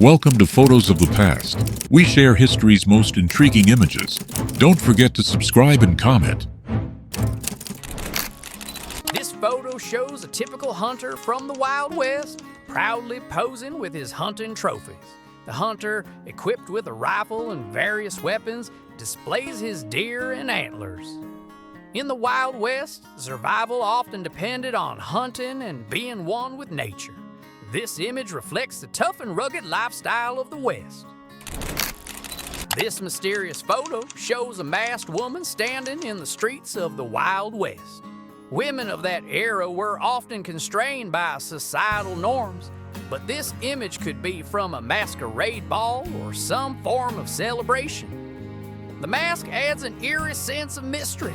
Welcome to Photos of the Past. We share history's most intriguing images. Don't forget to subscribe and comment. This photo shows a typical hunter from the Wild West, proudly posing with his hunting trophies. The hunter, equipped with a rifle and various weapons, displays his deer and antlers. In the Wild West, survival often depended on hunting and being one with nature. This image reflects the tough and rugged lifestyle of the West. This mysterious photo shows a masked woman standing in the streets of the Wild West. Women of that era were often constrained by societal norms, but this image could be from a masquerade ball or some form of celebration. The mask adds an eerie sense of mystery,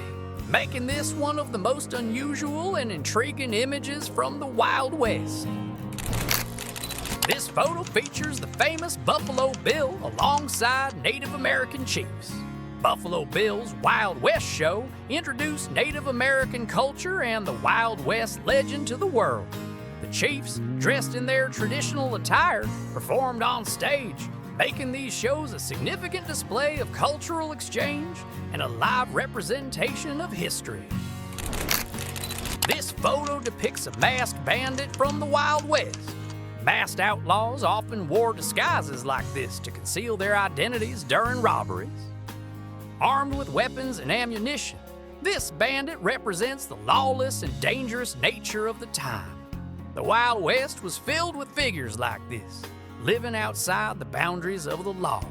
making this one of the most unusual and intriguing images from the Wild West. This photo features the famous Buffalo Bill alongside Native American chiefs. Buffalo Bill's Wild West show introduced Native American culture and the Wild West legend to the world. The chiefs, dressed in their traditional attire, performed on stage, making these shows a significant display of cultural exchange and a live representation of history. This photo depicts a masked bandit from the Wild West. Masked outlaws often wore disguises like this to conceal their identities during robberies. Armed with weapons and ammunition, this bandit represents the lawless and dangerous nature of the time. The Wild West was filled with figures like this, living outside the boundaries of the law.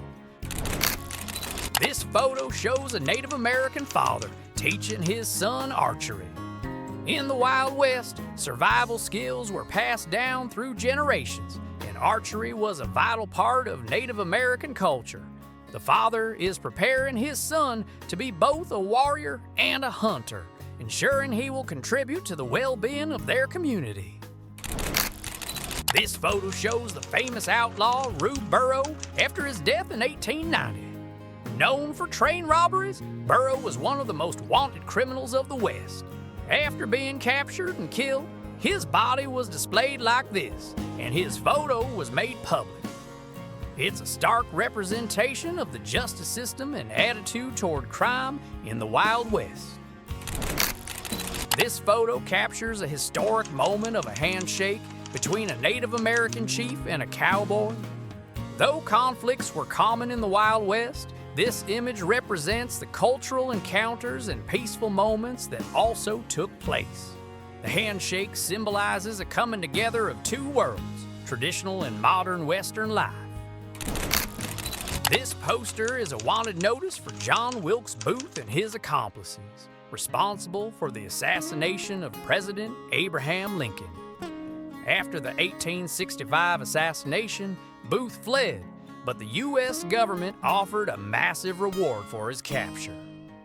This photo shows a Native American father teaching his son archery. In the Wild West, survival skills were passed down through generations, and archery was a vital part of Native American culture. The father is preparing his son to be both a warrior and a hunter, ensuring he will contribute to the well-being of their community. This photo shows the famous outlaw Rub Burrow after his death in 1890. Known for train robberies, Burrow was one of the most wanted criminals of the West. After being captured and killed, his body was displayed like this, and his photo was made public. It's a stark representation of the justice system and attitude toward crime in the Wild West. This photo captures a historic moment of a handshake between a Native American chief and a cowboy. Though conflicts were common in the Wild West, this image represents the cultural encounters and peaceful moments that also took place. The handshake symbolizes a coming together of two worlds, traditional and modern Western life. This poster is a wanted notice for John Wilkes Booth and his accomplices, responsible for the assassination of President Abraham Lincoln. After the 1865 assassination, Booth fled, but the U.S. government offered a massive reward for his capture.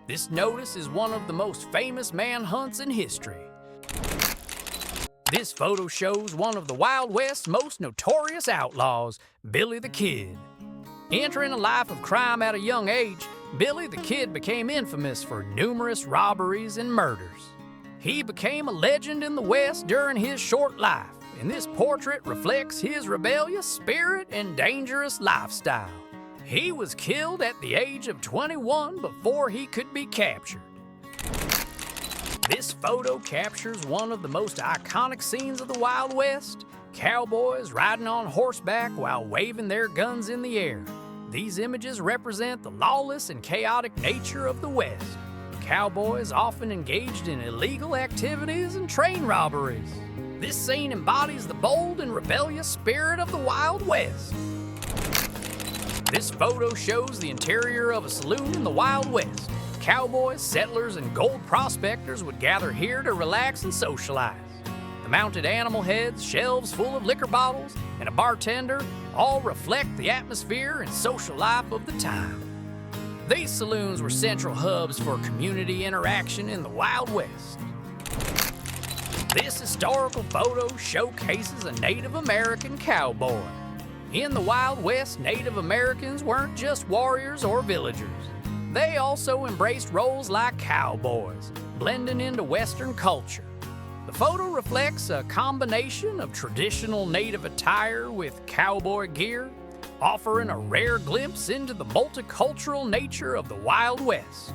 This notice is one of the most famous manhunts in history. This photo shows one of the Wild West's most notorious outlaws, Billy the Kid. Entering a life of crime at a young age, Billy the Kid became infamous for numerous robberies and murders. He became a legend in the West during his short life, and this portrait reflects his rebellious spirit and dangerous lifestyle. He was killed at the age of 21 before he could be captured. This photo captures one of the most iconic scenes of the Wild West: cowboys riding on horseback while waving their guns in the air. These images represent the lawless and chaotic nature of the West. Cowboys often engaged in illegal activities and train robberies. This scene embodies the bold and rebellious spirit of the Wild West. This photo shows the interior of a saloon in the Wild West. Cowboys, settlers, and gold prospectors would gather here to relax and socialize. The mounted animal heads, shelves full of liquor bottles, and a bartender all reflect the atmosphere and social life of the time. These saloons were central hubs for community interaction in the Wild West. This historical photo showcases a Native American cowboy. In the Wild West, Native Americans weren't just warriors or villagers. They also embraced roles like cowboys, blending into Western culture. The photo reflects a combination of traditional Native attire with cowboy gear, offering a rare glimpse into the multicultural nature of the Wild West.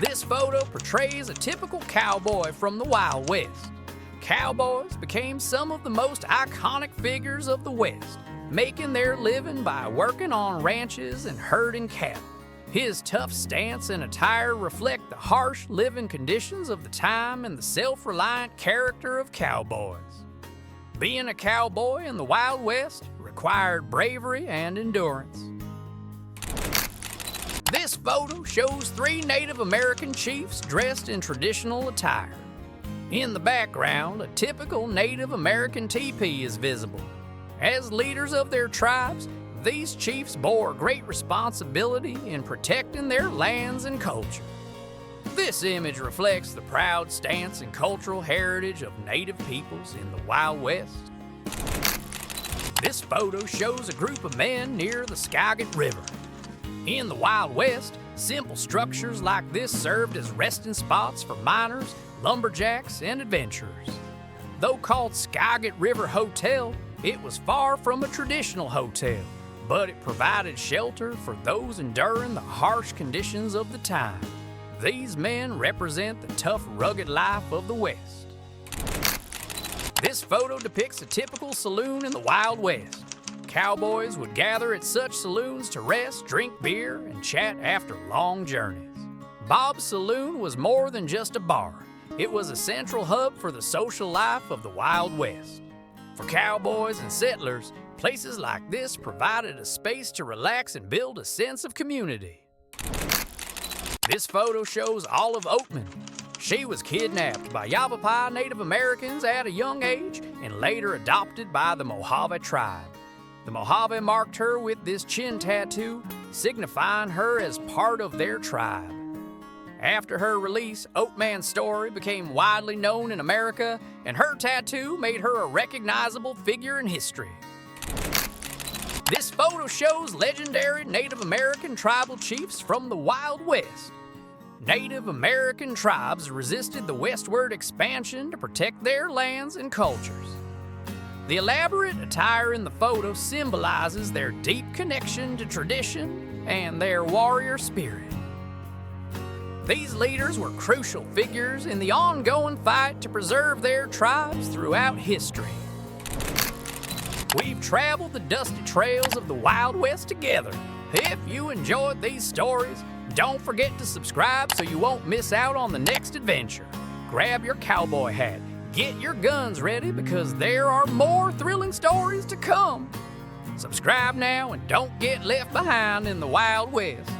This photo portrays a typical cowboy from the Wild West. Cowboys became some of the most iconic figures of the West, making their living by working on ranches and herding cattle. His tough stance and attire reflect the harsh living conditions of the time and the self-reliant character of cowboys. Being a cowboy in the Wild West required bravery and endurance. This photo shows 3 Native American chiefs dressed in traditional attire. In the background, a typical Native American teepee is visible. As leaders of their tribes, these chiefs bore great responsibility in protecting their lands and culture. This image reflects the proud stance and cultural heritage of Native peoples in the Wild West. This photo shows a group of men near the Skag River. In the Wild West, simple structures like this served as resting spots for miners, lumberjacks, and adventurers. Though called Skag River Hotel, it was far from a traditional hotel, but it provided shelter for those enduring the harsh conditions of the time. These men represent the tough, rugged life of the West. This photo depicts a typical saloon in the Wild West. Cowboys would gather at such saloons to rest, drink beer, and chat after long journeys. Bob's Saloon was more than just a bar. It was a central hub for the social life of the Wild West. For cowboys and settlers, places like this provided a space to relax and build a sense of community. This photo shows Alli Oakman. She was kidnapped by Yavapai Native Americans at a young age and later adopted by the Mojave tribe. The Mojave marked her with this chin tattoo, signifying her as part of their tribe. After her release, Oakman's story became widely known in America, and her tattoo made her a recognizable figure in history. This photo shows legendary Native American tribal chiefs from the Wild West. Native American tribes resisted the westward expansion to protect their lands and cultures. The elaborate attire in the photo symbolizes their deep connection to tradition and their warrior spirit. These leaders were crucial figures in the ongoing fight to preserve their tribes throughout history. We've traveled the dusty trails of the Wild West together. If you enjoyed these stories, don't forget to subscribe so you won't miss out on the next adventure. Grab your cowboy hat, get your guns ready because there are more thrilling stories to come. Subscribe now and don't get left behind in the Wild West.